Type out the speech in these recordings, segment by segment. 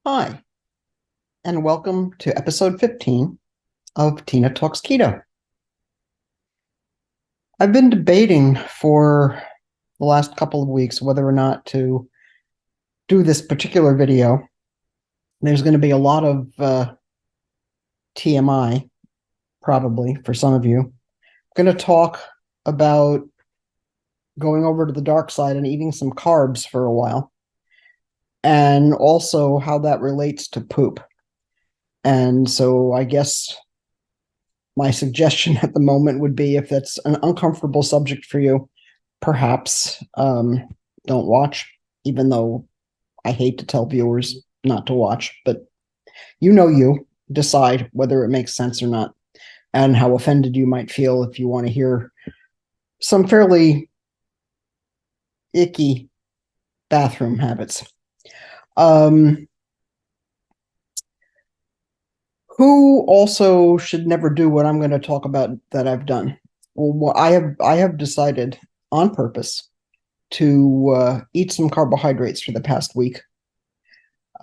Hi, and welcome to episode 15 of Tina Talks Keto. I've been debating for the last couple of weeks whether or not to do this particular video. There's going to be a lot of TMI, probably, for some of you. I'm going to talk about going over to the dark side and eating some carbs for a while, and also how that relates to poop. And so I guess my suggestion at the moment would be, if that's an uncomfortable subject for you, perhaps don't watch, even though I hate to tell viewers not to watch, but you decide whether it makes sense or not, and how offended you might feel if you want to hear some fairly icky bathroom habits. Who also should never do what I'm going to talk about that I've done? Well, I have decided on purpose to eat some carbohydrates for the past week.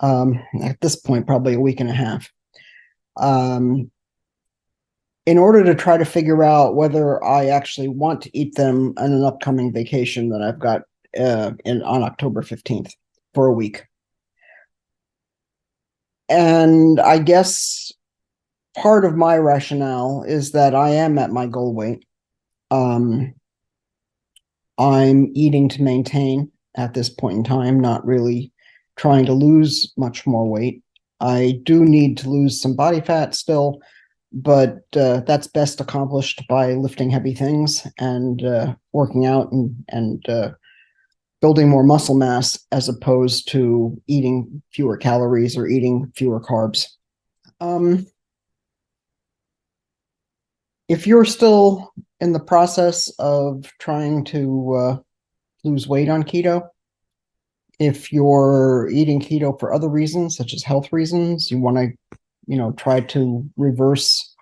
At this point, probably a week and a half. In order to try to figure out whether I actually want to eat them on an upcoming vacation that I've got on October 15th for a week. And I guess part of my rationale is that I am at my goal weight. I'm eating to maintain at this point in time, not really trying to lose much more weight. I do need to lose some body fat still, but that's best accomplished by lifting heavy things and working out and building more muscle mass, as opposed to eating fewer calories or eating fewer carbs. If you're still in the process of trying to lose weight on keto, if you're eating keto for other reasons, such as health reasons, you want to, try to reverse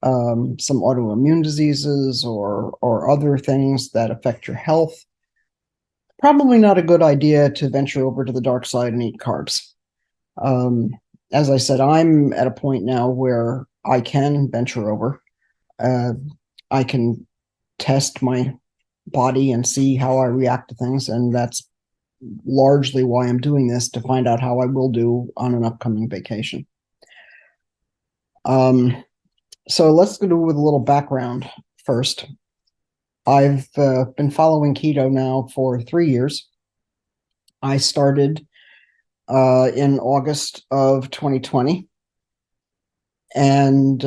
some autoimmune diseases or other things that affect your health, probably not a good idea to venture over to the dark side and eat carbs. As I said, I'm at a point now where I can venture over. I can test my body and see how I react to things, and that's largely why I'm doing this, to find out how I will do on an upcoming vacation. So let's go with a little background first. I've been following keto now for 3 years. I started in August of 2020 and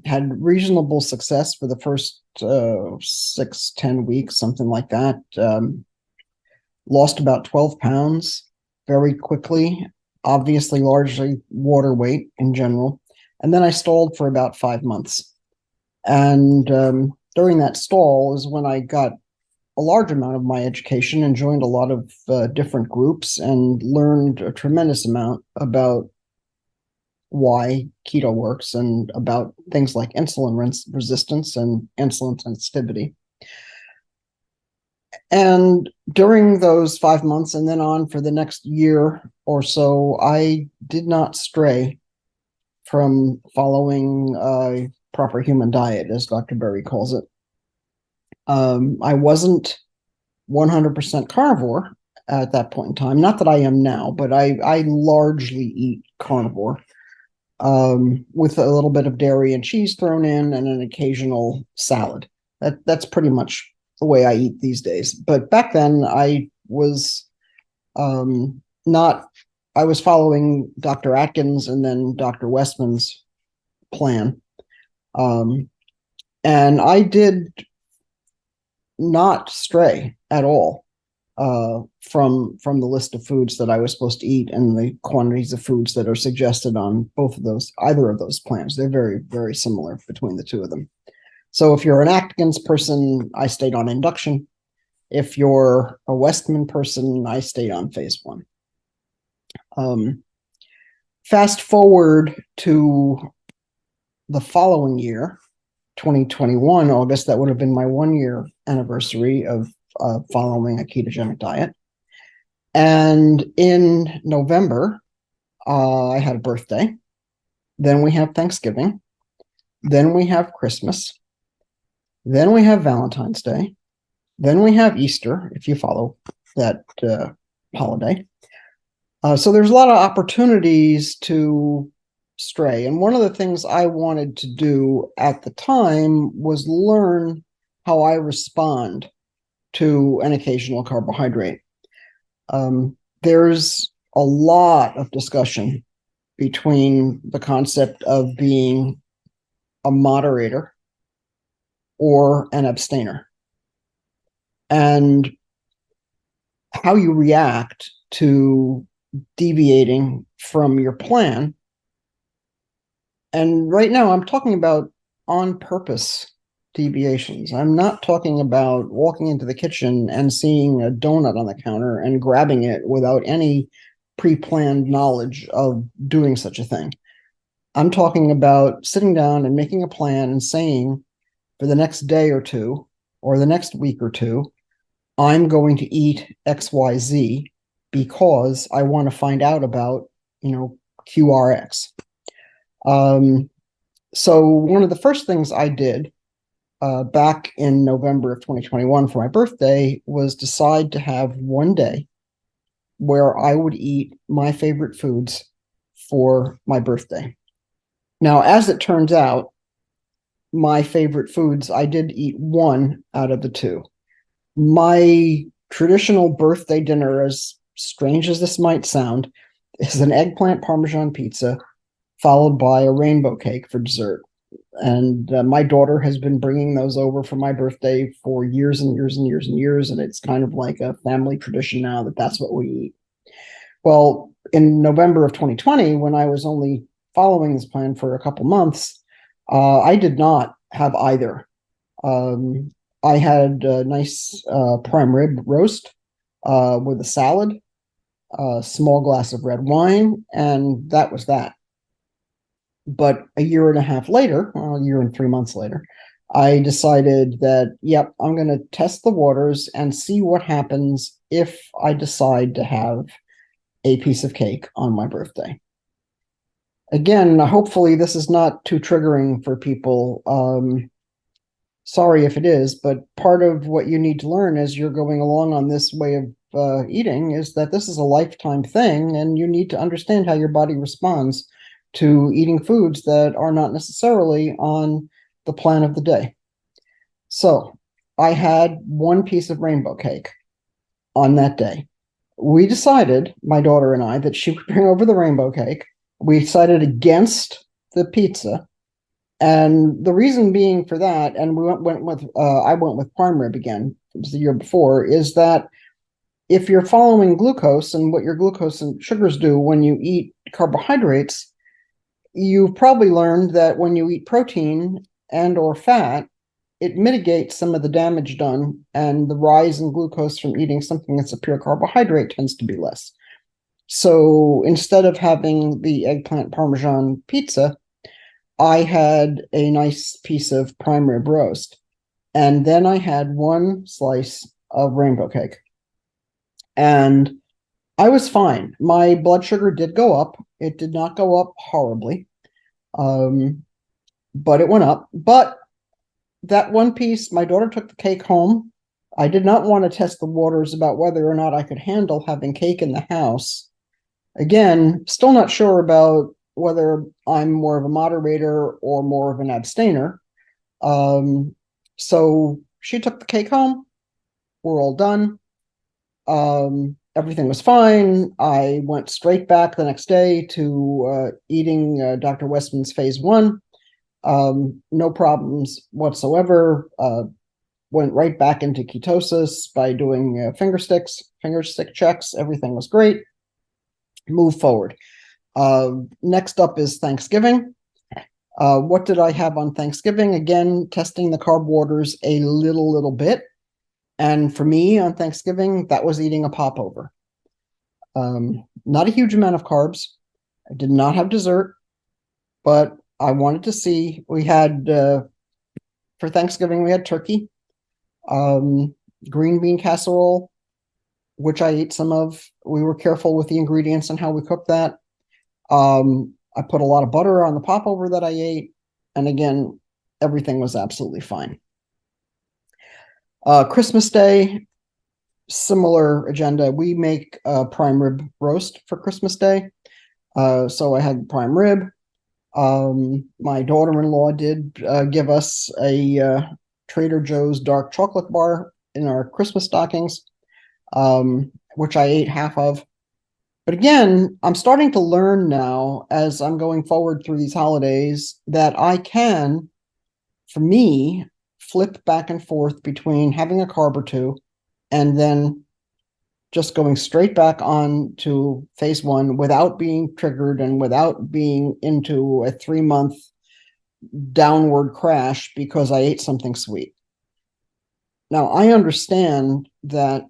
had reasonable success for the first 6-10 weeks, something like that. Lost about 12 pounds very quickly, obviously largely water weight in general. And then I stalled for about 5 months. And during that stall is when I got a large amount of my education and joined a lot of different groups and learned a tremendous amount about why keto works and about things like insulin resistance and insulin sensitivity. And during those 5 months and then on for the next year or so, I did not stray from following a proper human diet, as Dr. Berry calls it. I wasn't 100% carnivore at that point in time. Not that I am now, but I largely eat carnivore, with a little bit of dairy and cheese thrown in and an occasional salad. That's pretty much the way I eat these days. But back then I was not, I was following Dr. Atkins and then Dr. Westman's plan. And I did not stray at all from the list of foods that I was supposed to eat and the quantities of foods that are suggested on either of those plans. They're very, very similar between the two of them. So if you're an Atkins person, I stayed on induction. If you're a Westman person, I stayed on phase 1. Fast forward to the following year, 2021, August, that would have been my 1-year anniversary of following a ketogenic diet. And in November, I had a birthday. Then we have Thanksgiving. Then we have Christmas. Then we have Valentine's Day. Then we have Easter, if you follow that holiday. So there's a lot of opportunities to stray. And one of the things I wanted to do at the time was learn how I respond to an occasional carbohydrate. There's a lot of discussion between the concept of being a moderator or an abstainer, and how you react to deviating from your plan. And right now I'm talking about on purpose deviations. I'm not talking about walking into the kitchen and seeing a donut on the counter and grabbing it without any pre-planned knowledge of doing such a thing. I'm talking about sitting down and making a plan and saying, for the next day or two, or the next week or two, I'm going to eat XYZ because I want to find out about, QRX. So one of the first things I did back in November of 2021 for my birthday was decide to have one day where I would eat my favorite foods for my birthday. Now, as it turns out, my favorite foods, I did eat one out of the two. My traditional birthday dinner, as strange as this might sound, is an eggplant Parmesan pizza followed by a rainbow cake for dessert. And my daughter has been bringing those over for my birthday for years and years and years and years. And it's kind of like a family tradition now that that's what we eat. Well, in November of 2020, when I was only following this plan for a couple months, I did not have either. I had a nice prime rib roast with a salad, a small glass of red wine, and that was that. But a year and a half later, a year and 3 months later, I decided that, yep, I'm going to test the waters and see what happens if I decide to have a piece of cake on my birthday. Again, hopefully this is not too triggering for people. Sorry if it is, but part of what you need to learn as you're going along on this way of eating is that this is a lifetime thing, and you need to understand how your body responds to eating foods that are not necessarily on the plan of the day. So I had one piece of rainbow cake on that day. We decided, my daughter and I, that she would bring over the rainbow cake. We decided against the pizza. And the reason being for that, and I went with prime rib again, it was the year before, is that if you're following glucose and what your glucose and sugars do when you eat carbohydrates, you've probably learned that when you eat protein and or fat, it mitigates some of the damage done, and the rise in glucose from eating something that's a pure carbohydrate tends to be less. So instead of having the eggplant Parmesan pizza, I had a nice piece of prime rib roast, and then I had one slice of rainbow cake. And I was fine. My blood sugar did go up. It did not go up horribly, but it went up. But that one piece, my daughter took the cake home. I did not want to test the waters about whether or not I could handle having cake in the house. Again, still not sure about whether I'm more of a moderator or more of an abstainer. So she took the cake home. We're all done. Everything was fine. I went straight back the next day to eating Dr. Westman's phase 1. No problems whatsoever. Went right back into ketosis by doing finger stick checks. Everything was great. Move forward. Next up is Thanksgiving. What did I have on Thanksgiving? Again, testing the carb waters a little bit. And for me on Thanksgiving, that was eating a popover. Not a huge amount of carbs. I did not have dessert, but I wanted to see. We had, for Thanksgiving, we had turkey, green bean casserole, which I ate some of. We were careful with the ingredients and how we cooked that. I put a lot of butter on the popover that I ate. And again, everything was absolutely fine. Christmas Day, similar agenda. We make prime rib roast for Christmas Day. So I had prime rib. My daughter-in-law did give us a Trader Joe's dark chocolate bar in our Christmas stockings, which I ate half of. But again, I'm starting to learn now as I'm going forward through these holidays that I can, for me, flip back and forth between having a carb or two and then just going straight back on to phase one without being triggered and without being into a 3-month downward crash because I ate something sweet. Now, I understand that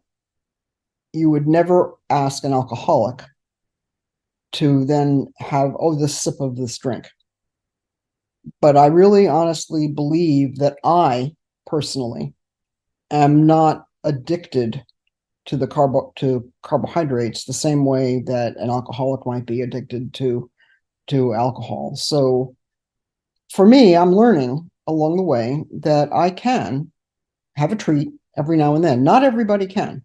you would never ask an alcoholic to then have, oh, this sip of this drink. But I really honestly believe that I personally am not addicted to carbohydrates the same way that an alcoholic might be addicted to alcohol. So for me, I'm learning along the way that I can have a treat every now and then. Not everybody can.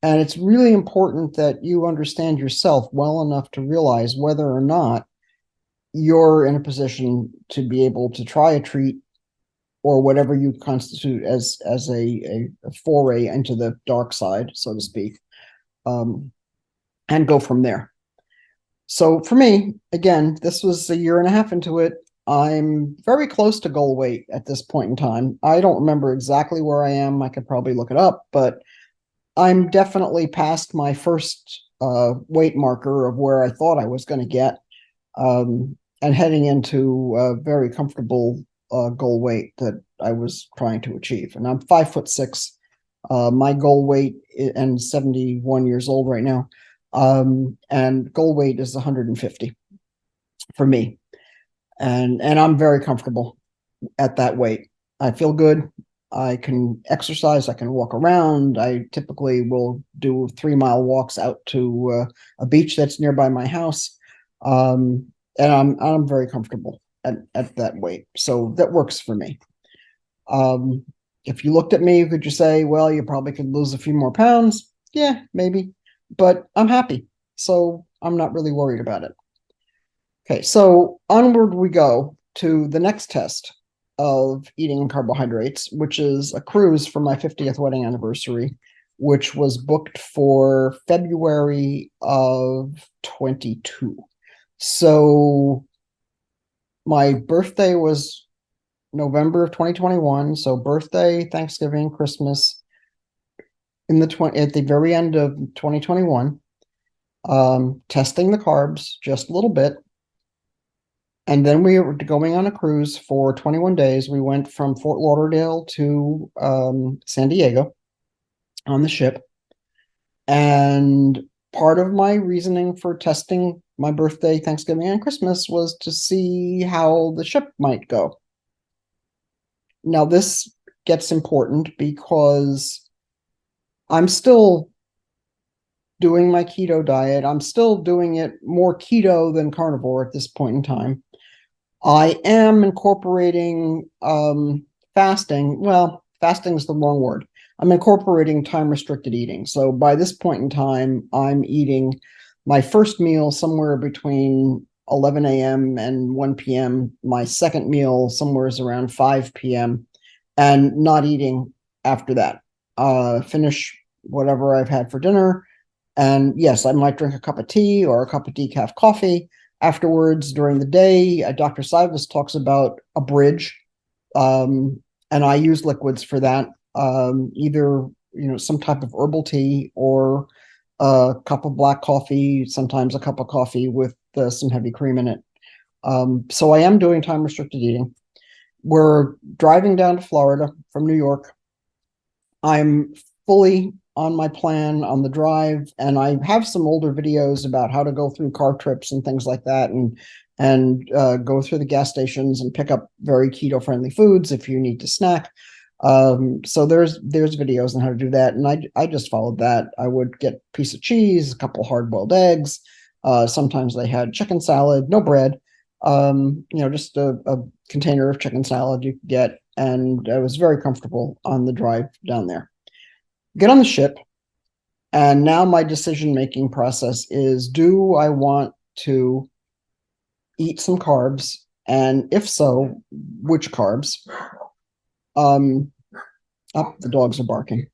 And it's really important that you understand yourself well enough to realize whether or not you're in a position to be able to try a treat or whatever you constitute as a foray into the dark side, so to speak, and go from there. So for me, again, this was a year and a half into it. I'm very close to goal weight at this point in time. I don't remember exactly where I am. I could probably look it up, but I'm definitely past my first weight marker of where I thought I was going to get, and heading into a very comfortable goal weight that I was trying to achieve. And I'm 5'6". My goal weight, and 71 years old right now, and goal weight is 150 for me. And I'm very comfortable at that weight. I feel good. I can exercise. I can walk around. I typically will do 3-mile walks out to a beach that's nearby my house. And I'm very comfortable at that weight. So that works for me. If you looked at me, could you say, well, you probably could lose a few more pounds? Yeah, maybe. But I'm happy. So I'm not really worried about it. Okay, so onward we go to the next test of eating carbohydrates, which is a cruise for my 50th wedding anniversary, which was booked for February of 22. So my birthday was November of 2021. So birthday, Thanksgiving, Christmas at the very end of 2021. Testing the carbs just a little bit. And then we were going on a cruise for 21 days. We went from Fort Lauderdale to San Diego on the ship. And part of my reasoning for testing my birthday, Thanksgiving, and Christmas was to see how the ship might go. Now, this gets important because I'm still doing my keto diet. I'm still doing it more keto than carnivore at this point in time. I am incorporating fasting. Well, fasting is the wrong word. I'm incorporating time-restricted eating. So by this point in time, I'm eating my first meal somewhere between 11 a.m. and 1 p.m., my second meal somewhere around 5 p.m., and not eating after that. Finish whatever I've had for dinner. And yes, I might drink a cup of tea or a cup of decaf coffee afterwards during the day. Dr. Cywes talks about a bridge, and I use liquids for that, either some type of herbal tea or a cup of black coffee, sometimes a cup of coffee with some heavy cream in it. So I am doing time-restricted eating. We're driving down to Florida from New York. I'm fully on my plan on the drive, and I have some older videos about how to go through car trips and things like that, and go through the gas stations and pick up very keto-friendly foods if you need to snack. So there's videos on how to do that, and I just followed that. I would get a piece of cheese, a couple hard-boiled eggs, Sometimes they had chicken salad, no bread, just a container of chicken salad you could get. And I was very comfortable on the drive down there. Get on the ship. And now my decision-making process is, do I want to eat some carbs? And if so, which carbs? The dogs are barking.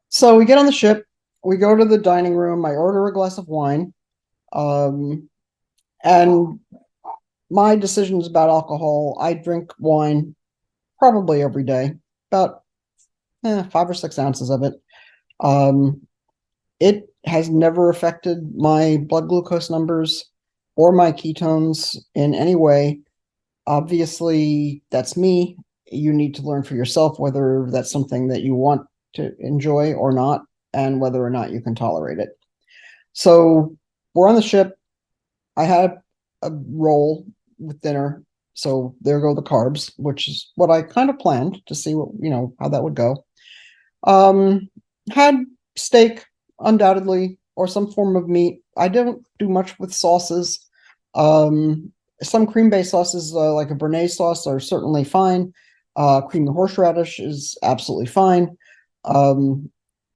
So we get on the ship, we go to the dining room, I order a glass of wine, and my decisions about alcohol, I drink wine probably every day, about 5 or 6 ounces of it. It has never affected my blood glucose numbers or my ketones in any way. Obviously, that's me. You need to learn for yourself whether that's something that you want to enjoy or not, and whether or not you can tolerate it. So we're on the ship. I had a roll with dinner. So there go the carbs, which is what I kind of planned to see what, how that would go. Had steak, undoubtedly, or some form of meat. I don't do much with sauces. Some cream-based sauces, like a béarnaise sauce, are certainly fine. Creamy horseradish is absolutely fine.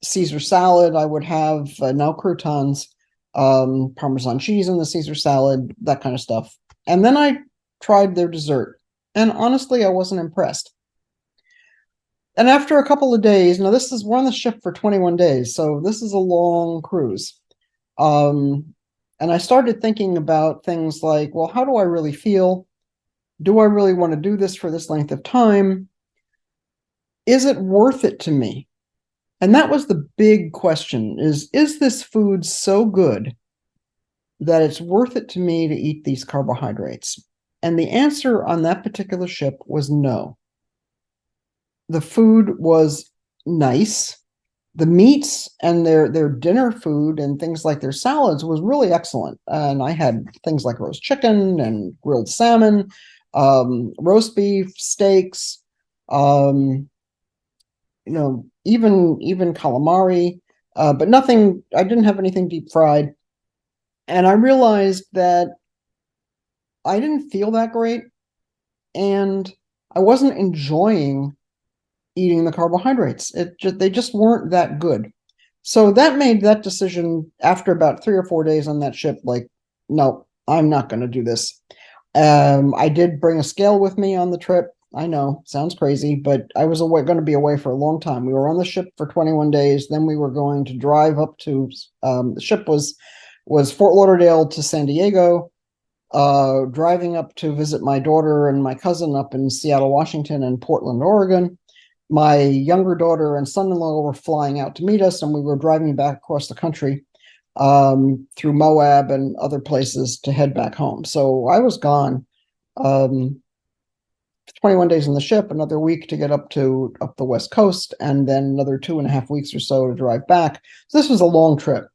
Caesar salad, I would have now croutons, Parmesan cheese in the Caesar salad, that kind of stuff. And then I tried their dessert, and honestly, I wasn't impressed. And after a couple of days, now we're on the ship for 21 days, so this is a long cruise. And I started thinking about things like, well, how do I really feel? Do I really want to do this for this length of time? Is it worth it to me? And that was the big question, is this food so good that it's worth it to me to eat these carbohydrates? And the answer on that particular ship was no. The food was nice. The meats and their dinner food and things like their salads was really excellent. And I had things like roast chicken and grilled salmon, roast beef, steaks, even calamari, but nothing. I didn't have anything deep fried. And I realized that I didn't feel that great, and I wasn't enjoying eating the carbohydrates. They just weren't that good. So that made that decision after about 3 or 4 days on that ship, like, no, I'm not going to do this. I did bring a scale with me on the trip. I know, sounds crazy, but I was going to be away for a long time. We were on the ship for 21 days. Then we were going to drive up to, the ship was Fort Lauderdale to San Diego, driving up to visit my daughter and my cousin up in Seattle, Washington, and Portland, Oregon. My younger daughter and son-in-law were flying out to meet us, and we were driving back across the country through Moab and other places to head back home. So I was gone 21 days on the ship, another week to get up the West Coast, and then another 2.5 weeks or so to drive back. So this was a long trip.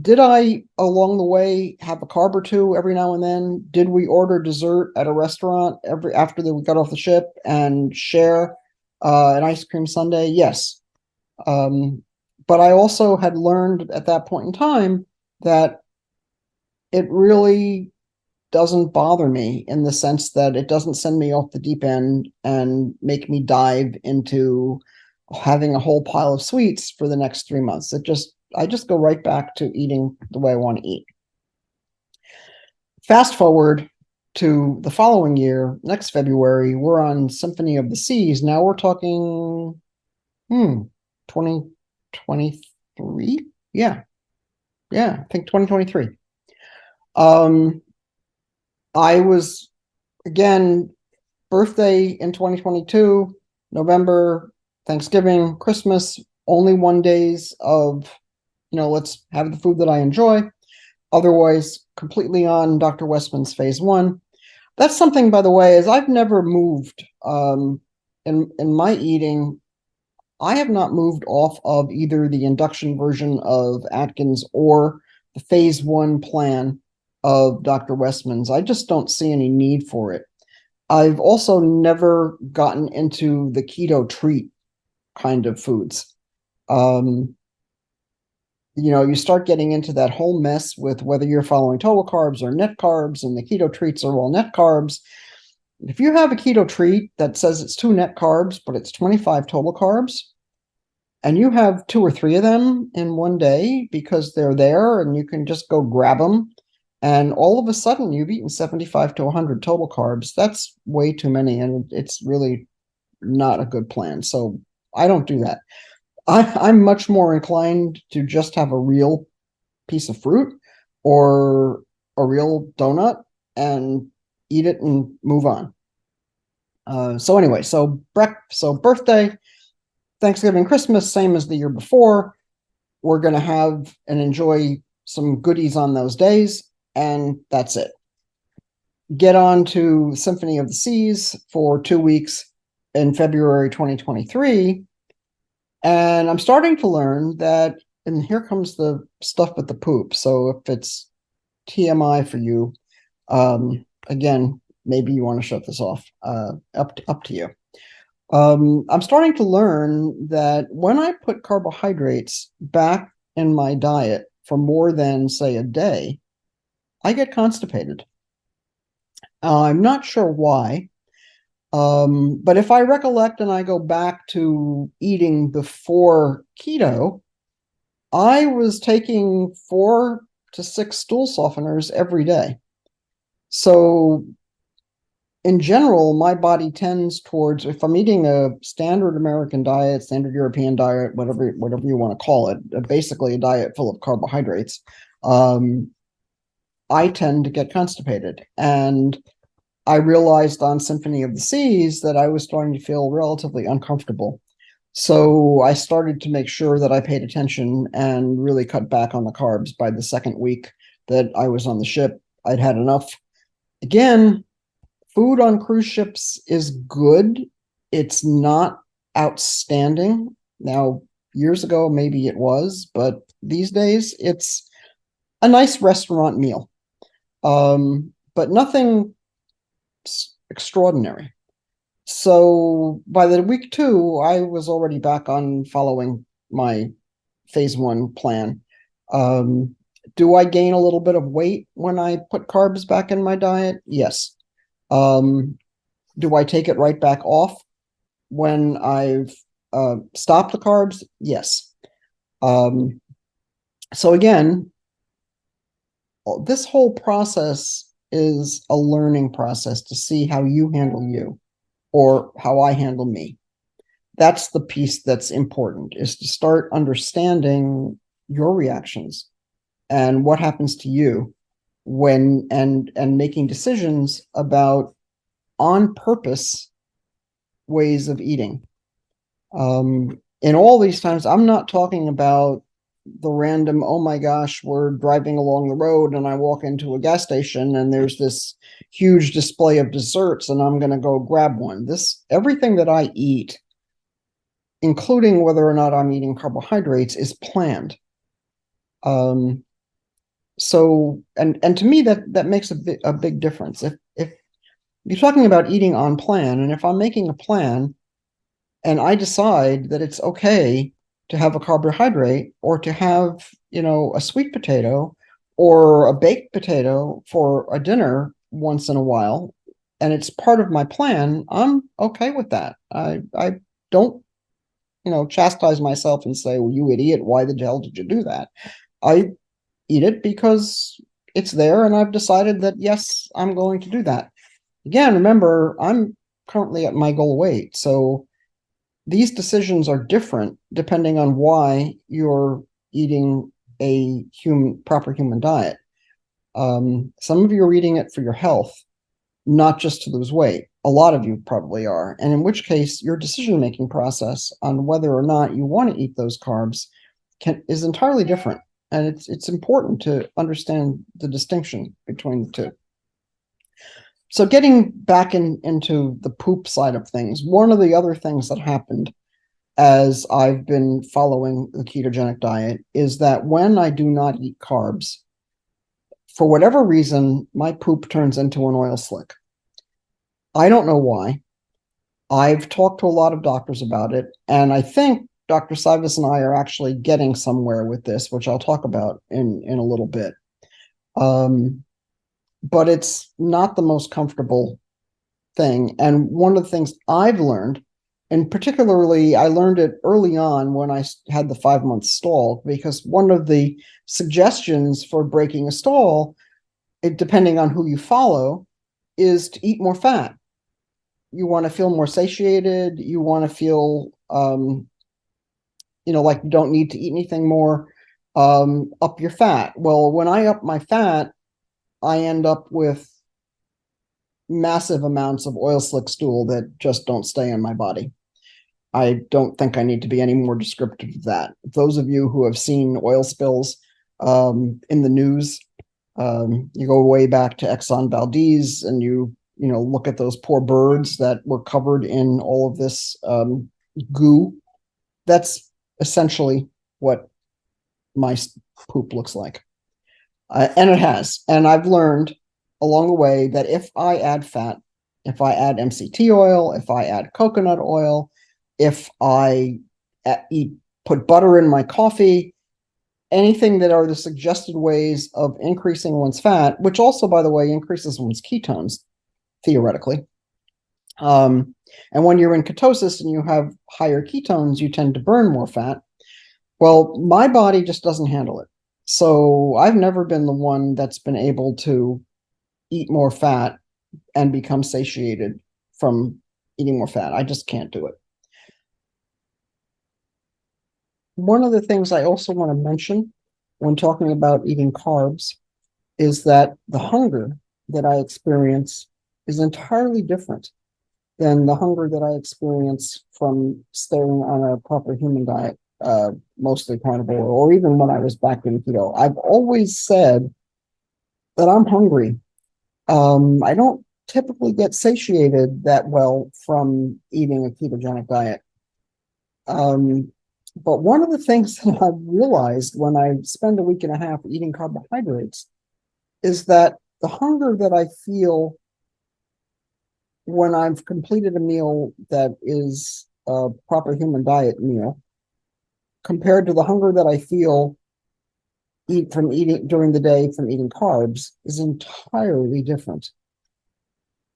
Did I, along the way, have a carb or two every now and then? Did we order dessert at a restaurant after we got off the ship and share an ice cream sundae? Yes. But I also had learned at that point in time that it really doesn't bother me, in the sense that it doesn't send me off the deep end and make me dive into having a whole pile of sweets for the next 3 months. I just go right back to eating the way I want to eat. Fast forward to the following year, next February, we're on Symphony of the Seas. Now we're talking 2023? Yeah, I think 2023. I was, again, birthday in 2022, November, Thanksgiving, Christmas, only 1 days of, let's have the food that I enjoy. Otherwise, completely on Dr. Westman's phase 1. That's something, by the way, is I've never moved in my eating. I have not moved off of either the induction version of Atkins or the phase 1 plan of Dr. Westman's. I just don't see any need for it. I've also never gotten into the keto treat kind of foods. you start getting into that whole mess with whether you're following total carbs or net carbs, and the keto treats are all net carbs. If you have a keto treat that says it's 2 net carbs, but it's 25 total carbs, and you have 2 or 3 of them in one day because they're there and you can just go grab them, and all of a sudden you've eaten 75 to 100 total carbs, that's way too many, and it's really not a good plan. So I don't do that. I'm much more inclined to just have a real piece of fruit or a real donut and eat it and move on. So anyway, so birthday, Thanksgiving, Christmas, same as the year before. We're going to have and enjoy some goodies on those days, and that's it. Get on to Symphony of the Seas for 2 weeks in February 2023. And I'm starting to learn that, and here comes the stuff with the poop. So if it's TMI for you, again, maybe you want to shut this off. Up to you. I'm starting to learn that when I put carbohydrates back in my diet for more than, say, a day, I get constipated. I'm not sure why. But if I recollect and I go back to eating before keto, I was taking 4 to 6 stool softeners every day. So in general, my body tends towards, if I'm eating a standard American diet, standard European diet, whatever you want to call it, basically a diet full of carbohydrates, I tend to get constipated. And I realized on Symphony of the Seas that I was starting to feel relatively uncomfortable. So I started to make sure that I paid attention and really cut back on the carbs. By the second week that I was on the ship, I'd had enough. Again, food on cruise ships is good. It's not outstanding. Now, years ago, maybe it was, but these days it's a nice restaurant meal. But nothing extraordinary. So by the week 2, I was already back on following my phase 1 plan. Do I gain a little bit of weight when I put carbs back in my diet? Yes. Do I take it right back off when I've stopped the carbs? Yes. So again, this whole process is a learning process to see how you handle you or how I handle me. That's the piece that's important, is to start understanding your reactions and what happens to you when and making decisions about on purpose ways of eating. In all these times, I'm not talking about the random, oh my gosh, we're driving along the road and I walk into a gas station and there's this huge display of desserts and I'm going to go grab one. Everything that I eat, including whether or not I'm eating carbohydrates, is planned. So, and to me, that makes a big difference. If you're talking about eating on plan, and if I'm making a plan and I decide that it's okay to have a carbohydrate or to have, a sweet potato or a baked potato for a dinner once in a while, and it's part of my plan, I'm okay with that. I don't, chastise myself and say, well, you idiot, why the hell did you do that? I eat it because it's there and I've decided that, yes, I'm going to do that. Again, remember, I'm currently at my goal weight, so these decisions are different depending on why you're eating a proper human diet. Some of you are eating it for your health, not just to lose weight. A lot of you probably are. And in which case, your decision-making process on whether or not you want to eat those carbs is entirely different. And it's important to understand the distinction between the two. So getting back into the poop side of things, one of the other things that happened as I've been following the ketogenic diet is that when I do not eat carbs, for whatever reason, my poop turns into an oil slick. I don't know why. I've talked to a lot of doctors about it, and I think Dr. Cywes and I are actually getting somewhere with this, which I'll talk about in a little bit. But it's not the most comfortable thing. And one of the things I've learned, and particularly I learned it early on when I had the 5-month stall, because one of the suggestions for breaking a stall, depending on who you follow, is to eat more fat. You want to feel more satiated. You want to feel, like you don't need to eat anything more. Up your fat. Well, when I up my fat, I end up with massive amounts of oil slick stool that just don't stay in my body. I don't think I need to be any more descriptive of that. Those of you who have seen oil spills in the news, you go way back to Exxon Valdez, and you look at those poor birds that were covered in all of this goo. That's essentially what my poop looks like. And it has. And I've learned along the way that if I add fat, if I add MCT oil, if I add coconut oil, if I put butter in my coffee, anything that are the suggested ways of increasing one's fat, which also, by the way, increases one's ketones, theoretically. And when you're in ketosis and you have higher ketones, you tend to burn more fat. Well, my body just doesn't handle it. So I've never been the one that's been able to eat more fat and become satiated from eating more fat. I just can't do it. One of the things I also want to mention when talking about eating carbs is that the hunger that I experience is entirely different than the hunger that I experience from staying on a proper human diet, mostly carnivore, or even when I was back in keto. I've always said that I'm hungry. I don't typically get satiated that well from eating a ketogenic diet. But one of the things that I've realized when I spend a week and a half eating carbohydrates is that the hunger that I feel when I've completed a meal that is a proper human diet meal, compared to the hunger that I feel from eating during the day from eating carbs, is entirely different.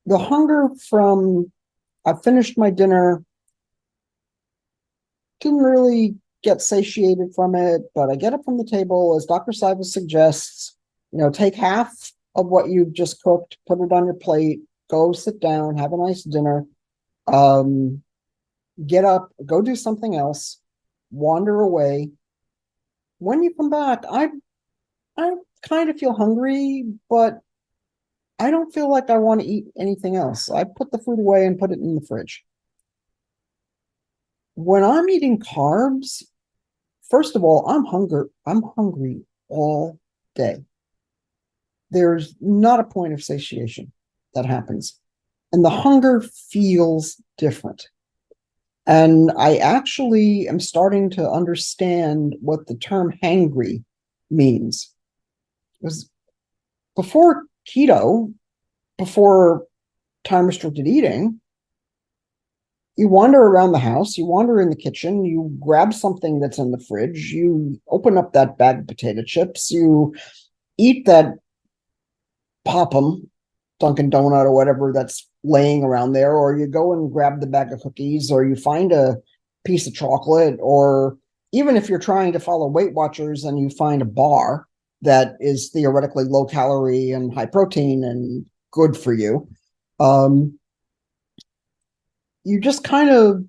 The hunger from I finished my dinner, didn't really get satiated from it, but I get up from the table, as Dr. Cywes suggests, take half of what you've just cooked, put it on your plate, go sit down, have a nice dinner, get up, go do something else, wander away. When you come back, I kind of feel hungry, but I don't feel like I want to eat anything else. I put the food away and put it in the fridge. When I'm eating carbs, first of all, I'm hungry all day. There's not a point of satiation that happens. And the hunger feels different. And I actually am starting to understand what the term hangry means. Because before keto, before time-restricted eating, you wander around the house, you wander in the kitchen, you grab something that's in the fridge, you open up that bag of potato chips, you eat that Pop'em, Dunkin' Donut or whatever that's laying around there, or you go and grab the bag of cookies, or you find a piece of chocolate, or even if you're trying to follow Weight Watchers and you find a bar that is theoretically low calorie and high protein and good for you, you just kind of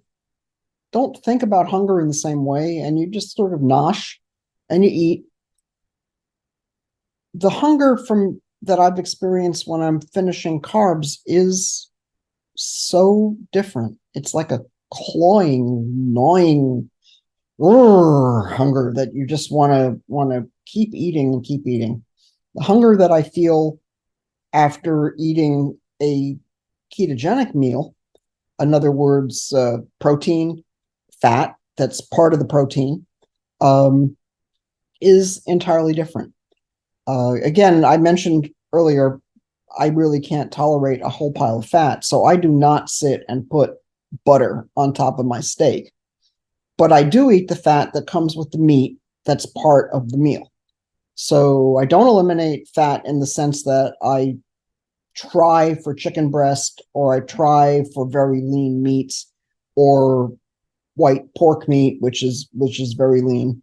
don't think about hunger in the same way, and you just sort of nosh and you eat. The hunger that I've experienced when I'm finishing carbs is so different. It's like a clawing, gnawing hunger that you just want to keep eating and keep eating. The hunger that I feel after eating a ketogenic meal, in other words, protein, fat, that's part of the protein, is entirely different. Again, I mentioned earlier, I really can't tolerate a whole pile of fat, so I do not sit and put butter on top of my steak. but I do eat the fat that comes with the meat that's part of the meal. So I don't eliminate fat in the sense that I try for chicken breast or I try for very lean meats or white pork meat, which is very lean.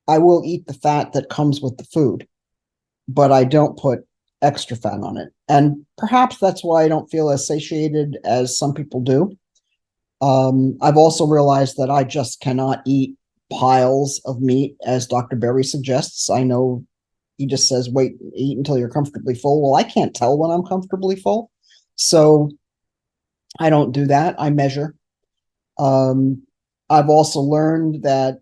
I will eat the fat that comes with the food, but I don't put extra fat on it. And perhaps that's why I don't feel as satiated as some people do. I've also realized that I just cannot eat piles of meat, as Dr. Berry suggests. I know he just says, wait, eat until you're comfortably full. Well, I can't tell when I'm comfortably full. So I don't do that. I measure. I've also learned that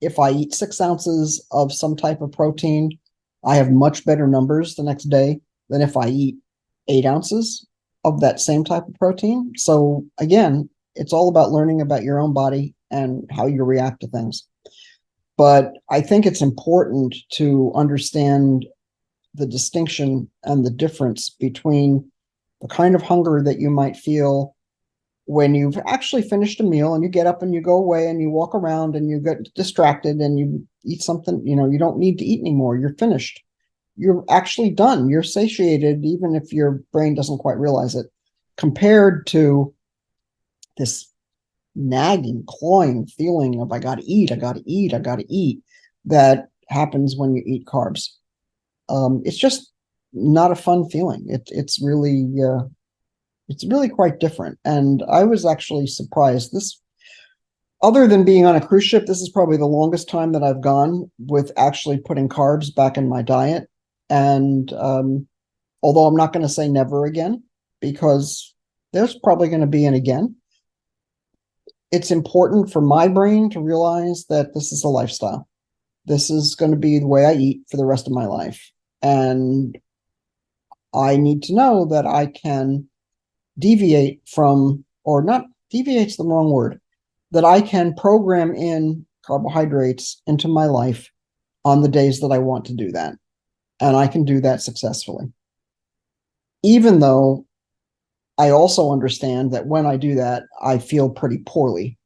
if I eat 6 ounces of some type of protein, I have much better numbers the next day than if I eat 8 ounces of that same type of protein. So again, it's all about learning about your own body and how you react to things. But I think it's important to understand the distinction and the difference between the kind of hunger that you might feel when you've actually finished a meal and you get up and you go away and you walk around and you get distracted and you eat something, you don't need to eat anymore. You're finished. You're actually done. You're satiated, even if your brain doesn't quite realize it, compared to this nagging, clawing feeling of I got to eat, I got to eat, I got to eat that happens when you eat carbs. It's just not a fun feeling. It's really quite different. And I was actually surprised. This, other than being on a cruise ship, this is probably the longest time that I've gone with actually putting carbs back in my diet. And although I'm not going to say never again, because there's probably going to be an again, it's important for my brain to realize that this is a lifestyle. This is going to be the way I eat for the rest of my life. And I need to know that I can deviate from, or not deviate's the wrong word, that I can program in carbohydrates into my life on the days that I want to do that. And I can do that successfully. Even though I also understand that when I do that, I feel pretty poorly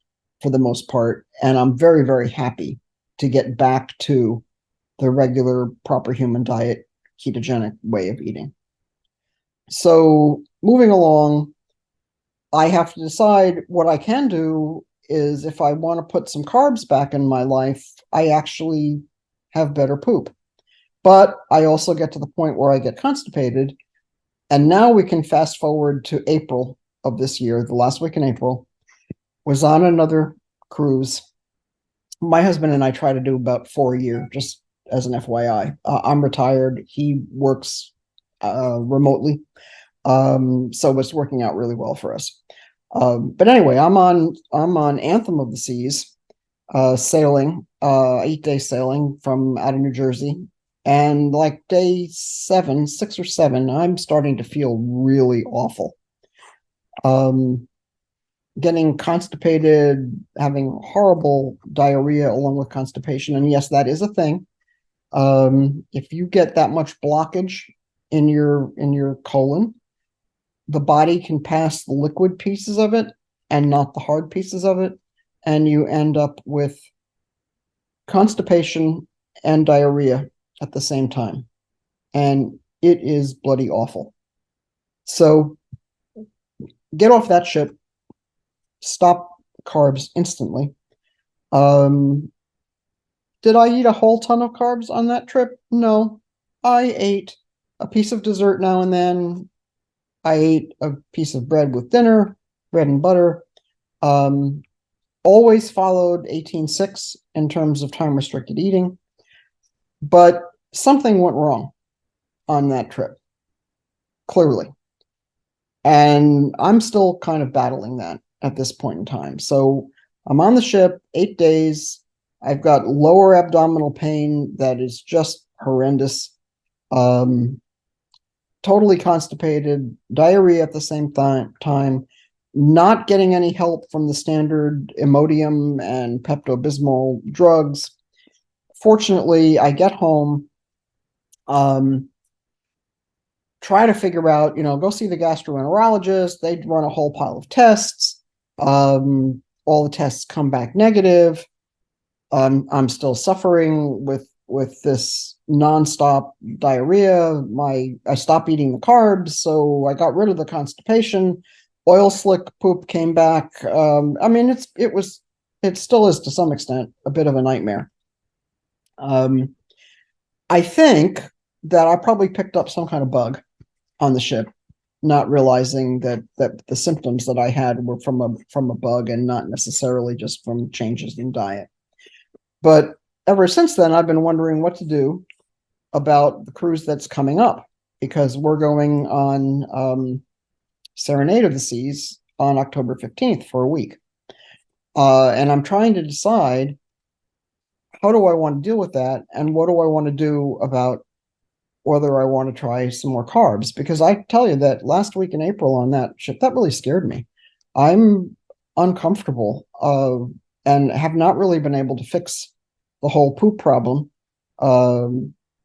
for the most part. And I'm very, very happy to get back to the regular, proper human diet, ketogenic way of eating. So moving along, I have to decide what I can do is if I want to put some carbs back in my life, I actually have better poop. But I also get to the point where I get constipated. And now we can fast forward to April of this year, the last week in April, was on another cruise. My husband and I try to do about 4 a year, just as an FYI. I'm retired. He works remotely. So it's working out really well for us. But anyway, I'm on Anthem of the Seas, sailing, 8-day sailing from out of New Jersey. And like day 7, 6 or 7, I'm starting to feel really awful. Getting constipated, having horrible diarrhea along with constipation. And yes, that is a thing. If you get that much blockage in your colon, the body can pass the liquid pieces of it and not the hard pieces of it. And you end up with constipation and diarrhea at the same time. And it is bloody awful. So get off that ship, stop carbs instantly. Did I eat a whole ton of carbs on that trip? No. I ate a piece of dessert now and then. I ate a piece of bread with dinner, bread and butter. Always followed 18-6 in terms of time restricted eating. But something went wrong on that trip, clearly. And I'm still kind of battling that at this point in time. So I'm on the ship 8 days. I've got lower abdominal pain that is just horrendous. Totally constipated, diarrhea at the same time, not getting any help from the standard Imodium and Pepto-Bismol drugs. Fortunately, I get home, try to figure out, go see the gastroenterologist. They run a whole pile of tests. All all the tests come back negative. I'm still suffering with this nonstop diarrhea. I stopped eating the carbs, so I got rid of the constipation. Oil slick poop came back. I mean, it still is to some extent a bit of a nightmare. I think that I probably picked up some kind of bug on the ship, not realizing that the symptoms that I had were from a bug and not necessarily just from changes in diet. But ever since then, I've been wondering what to do about the cruise that's coming up, because we're going on Serenade of the Seas on October 15th for a week. And I'm trying to decide, how do I want to deal with that? And what do I want to do about whether I want to try some more carbs? Because I tell you that last week in April on that ship, that really scared me. I'm uncomfortable and have not really been able to fix the whole poop problem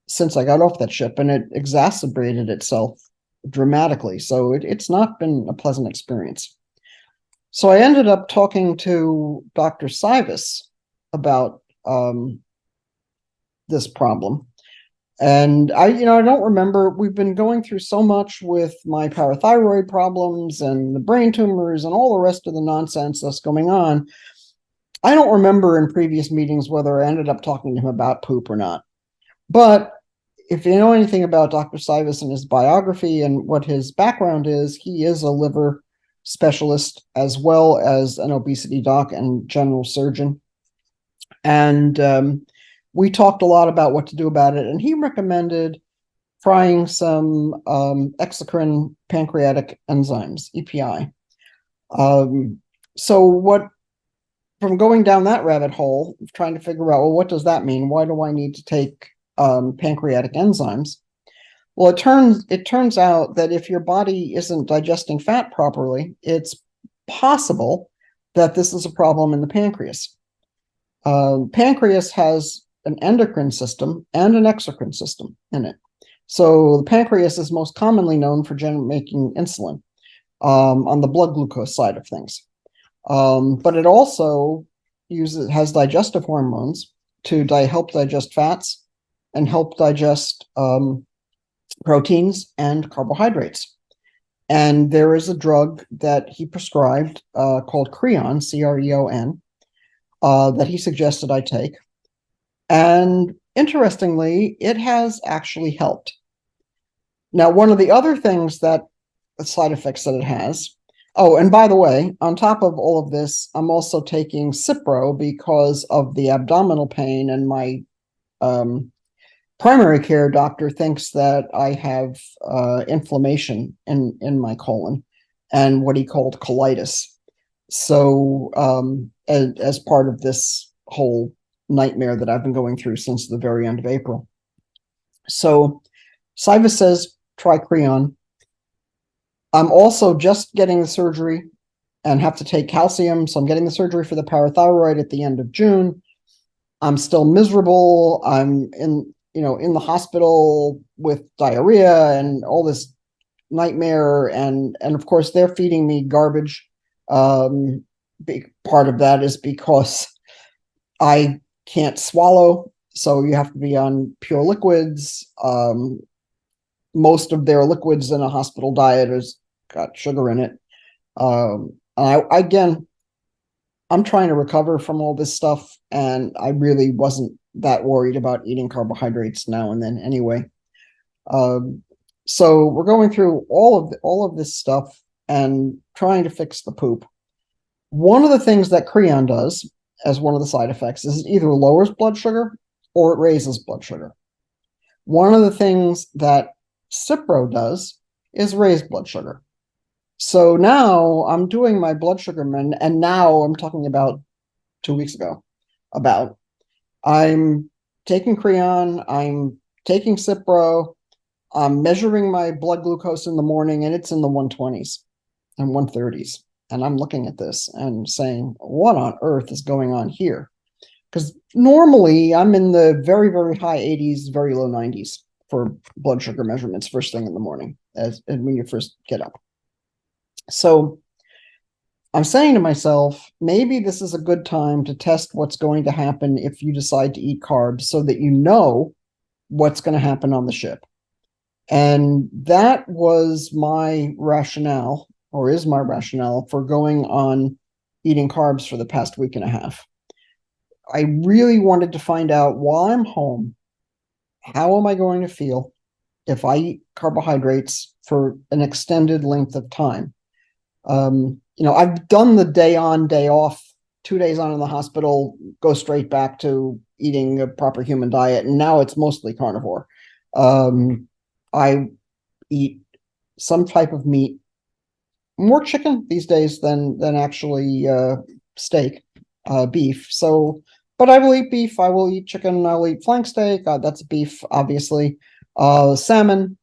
since I got off that ship, and it exacerbated itself dramatically. So it's not been a pleasant experience. So I ended up talking to Dr. Cywes about this problem. And I don't remember, we've been going through so much with my parathyroid problems and the brain tumors and all the rest of the nonsense that's going on. I don't remember in previous meetings whether I ended up talking to him about poop or not. But if you know anything about Dr. Cywes and his biography and what his background is, he is a liver specialist as well as an obesity doc and general surgeon. And we talked a lot about what to do about it, and he recommended trying some exocrine pancreatic enzymes, EPI. So from going down that rabbit hole, trying to figure out, well, what does that mean? Why do I need to take pancreatic enzymes? Well, it turns out that if your body isn't digesting fat properly, it's possible that this is a problem in the pancreas. Pancreas has an endocrine system and an exocrine system in it. So the pancreas is most commonly known for making insulin on the blood glucose side of things. But it also has digestive hormones to help digest fats and help digest proteins and carbohydrates. And there is a drug that he prescribed called Creon, Creon, that he suggested I take. And interestingly, it has actually helped. Now, one of the other things the side effects that it has, oh, and by the way, on top of all of this, I'm also taking Cipro because of the abdominal pain, and my primary care doctor thinks that I have inflammation in my colon and what he called colitis. So as part of this whole nightmare that I've been going through since the very end of April. So Cywes says, try Creon. I'm also just getting the surgery and have to take calcium. So I'm getting the surgery for the parathyroid at the end of June. I'm still miserable. I'm in the hospital with diarrhea and all this nightmare. And of course, they're feeding me garbage. Big part of that is because I can't swallow. So you have to be on pure liquids. Most of their liquids in a hospital diet has got sugar in it. I'm trying to recover from all this stuff, and I really wasn't that worried about eating carbohydrates now and then anyway. So we're going through all of this stuff and trying to fix the poop. One of the things that Creon does as one of the side effects is it either lowers blood sugar or it raises blood sugar. One of the things that Cipro does is raise blood sugar. So now I'm doing my blood sugar, and now I'm talking about 2 weeks ago, I'm taking Creon, I'm taking Cipro, I'm measuring my blood glucose in the morning, and it's in the 120s and 130s. And I'm looking at this and saying, what on earth is going on here? Because normally I'm in the very, very high 80s, very low 90s for blood sugar measurements first thing in the morning, and when you first get up. So I'm saying to myself, maybe this is a good time to test what's going to happen if you decide to eat carbs so that you know what's going to happen on the ship. And that was my rationale, or is my rationale, for going on eating carbs for the past week and a half. I really wanted to find out while I'm home, how am I going to feel if I eat carbohydrates for an extended length of time? I've done the day on, day off, 2 days on in the hospital, go straight back to eating a proper human diet, and now it's mostly carnivore. I eat some type of meat, more chicken these days than actually steak, beef. So, but I will eat beef. I will eat chicken. I will eat flank steak. That's beef, obviously. Salmon,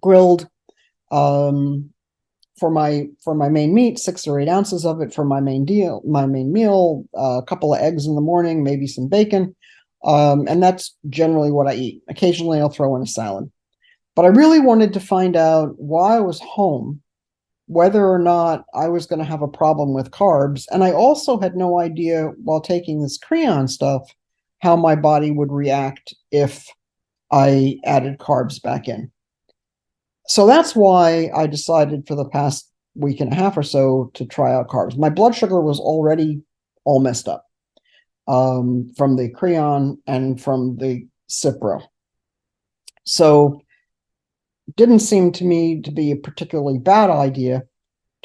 grilled. For my main meat, 6 or 8 ounces of it for my main meal, a couple of eggs in the morning, maybe some bacon. And that's generally what I eat. Occasionally I'll throw in a salad. But I really wanted to find out while I was home whether or not I was going to have a problem with carbs. And I also had no idea while taking this Creon stuff how my body would react if I added carbs back in. So that's why I decided for the past week and a half or so to try out carbs. My blood sugar was already all messed up from the Creon and from the Cipro. So it didn't seem to me to be a particularly bad idea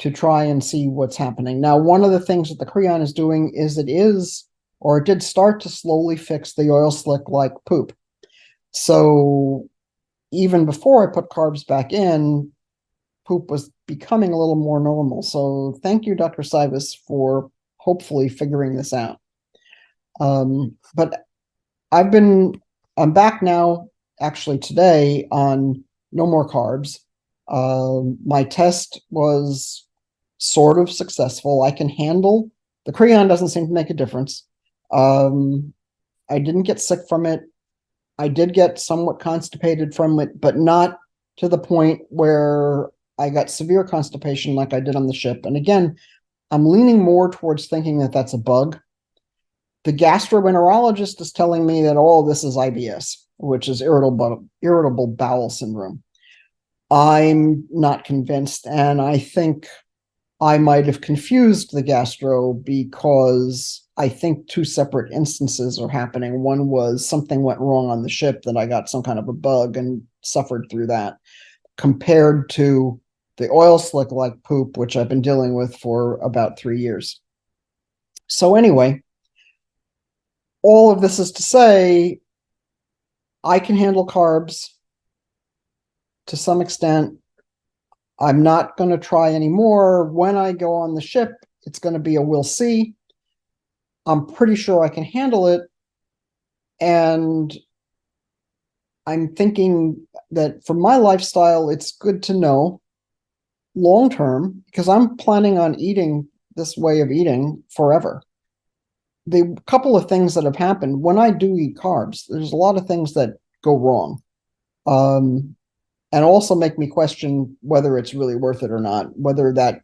to try and see what's happening. Now, one of the things that the Creon is doing is it did start to slowly fix the oil slick like poop. So even before I put carbs back in, poop was becoming a little more normal. So thank you, Dr. Cywes, for hopefully figuring this out. But I'm back now, actually today, on no more carbs. My test was sort of successful. I can handle, the Creon doesn't seem to make a difference. I didn't get sick from it. I did get somewhat constipated from it, but not to the point where I got severe constipation like I did on the ship. And again, I'm leaning more towards thinking that that's a bug. The gastroenterologist is telling me that all this is IBS, which is irritable bowel syndrome. I'm not convinced, and I think I might have confused the gastro because I think two separate instances are happening. One was something went wrong on the ship that I got some kind of a bug and suffered through that, compared to the oil slick like poop, which I've been dealing with for about 3 years. So anyway, all of this is to say, I can handle carbs to some extent. I'm not going to try anymore. When I go on the ship, it's going to be a we'll see. I'm pretty sure I can handle it. And I'm thinking that for my lifestyle, it's good to know long term, because I'm planning on eating this way of eating forever. The couple of things that have happened when I do eat carbs, there's a lot of things that go wrong. And also make me question whether it's really worth it or not, whether that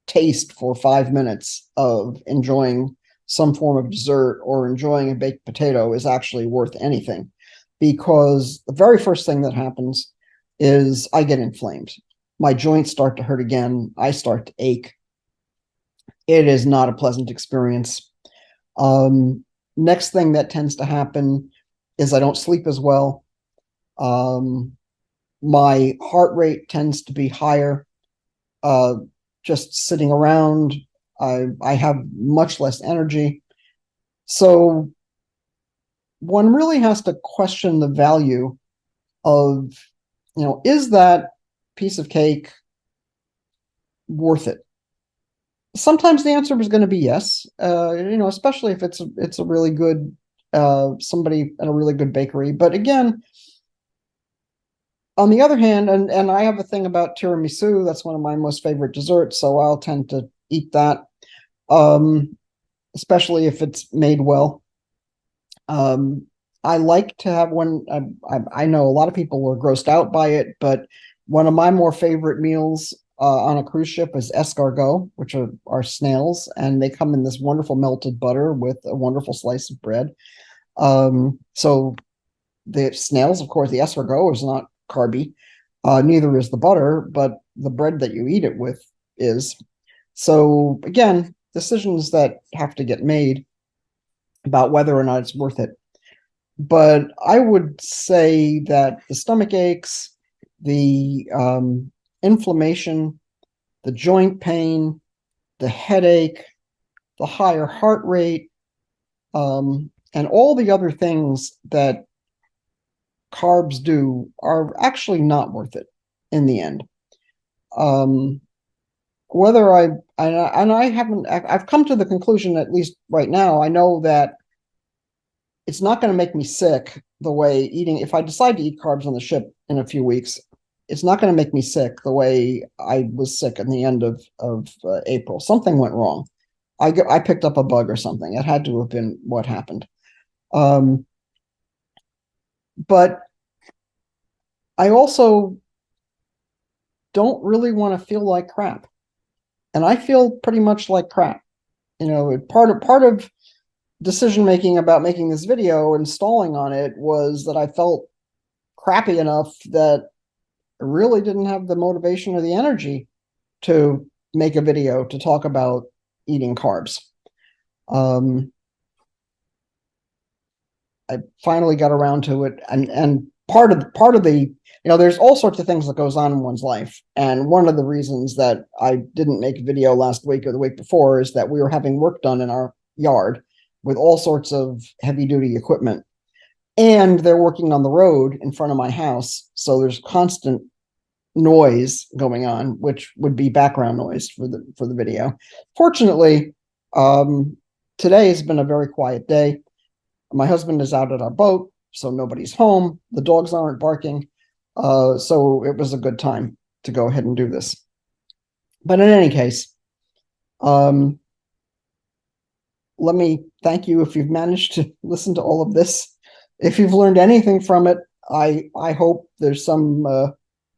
taste for 5 minutes of enjoying some form of dessert or enjoying a baked potato is actually worth anything. Because the very first thing that happens is I get inflamed. My joints start to hurt again. I start to ache. It is not a pleasant experience. Next thing that tends to happen is I don't sleep as well. My heart rate tends to be higher. Just sitting around, I have much less energy. So one really has to question the value of, is that piece of cake worth it? Sometimes the answer is going to be yes, especially if it's a really good, somebody at a really good bakery. But again, on the other hand, and I have a thing about tiramisu, that's one of my most favorite desserts, so I'll tend to eat that, especially if it's made well. I like to have one, I know a lot of people are grossed out by it, but one of my more favorite meals on a cruise ship is escargot, which are snails, and they come in this wonderful melted butter with a wonderful slice of bread. So the snails, of course, the escargot is not carby. Neither is the butter, but the bread that you eat it with is. So again, decisions that have to get made about whether or not it's worth it. But I would say that the stomach aches, the inflammation, the joint pain, the headache, the higher heart rate, and all the other things that carbs do are actually not worth it in the end. Whether I've come to the conclusion, at least right now, I know that it's not going to make me sick the way eating, if I decide to eat carbs on the ship in a few weeks, it's not going to make me sick the way I was sick in the end of April. Something went wrong. I picked up a bug or something. It had to have been what happened. But I also don't really want to feel like crap. And I feel pretty much like crap. Part of decision making about making this video and stalling on it was that I felt crappy enough that I really didn't have the motivation or the energy to make a video to talk about eating carbs. I finally got around to it, and part of the there's all sorts of things that goes on in one's life, and one of the reasons that I didn't make a video last week or the week before is that we were having work done in our yard with all sorts of heavy duty equipment, and they're working on the road in front of my house, so there's constant noise going on, which would be background noise for the video. Fortunately, today has been a very quiet day. My husband is out at our boat, so nobody's home. The dogs aren't barking. So it was a good time to go ahead and do this. But in any case, let me thank you if you've managed to listen to all of this. If you've learned anything from it, I hope there's some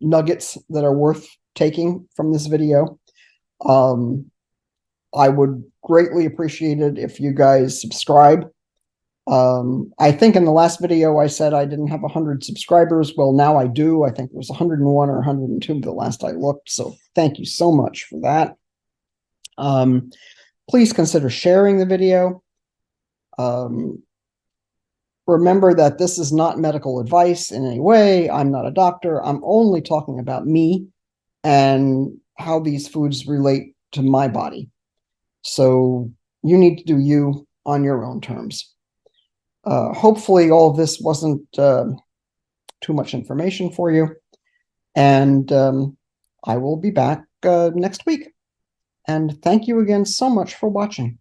nuggets that are worth taking from this video. I would greatly appreciate it if you guys subscribe. I think in the last video I said I didn't have 100 subscribers. Well, now I do. I think it was 101 or 102 the last I looked. So thank you so much for that. Please consider sharing the video. Remember that this is not medical advice in any way. I'm not a doctor. I'm only talking about me and how these foods relate to my body. So you need to do you on your own terms. Hopefully all of this wasn't too much information for you. And I will be back next week. And thank you again so much for watching.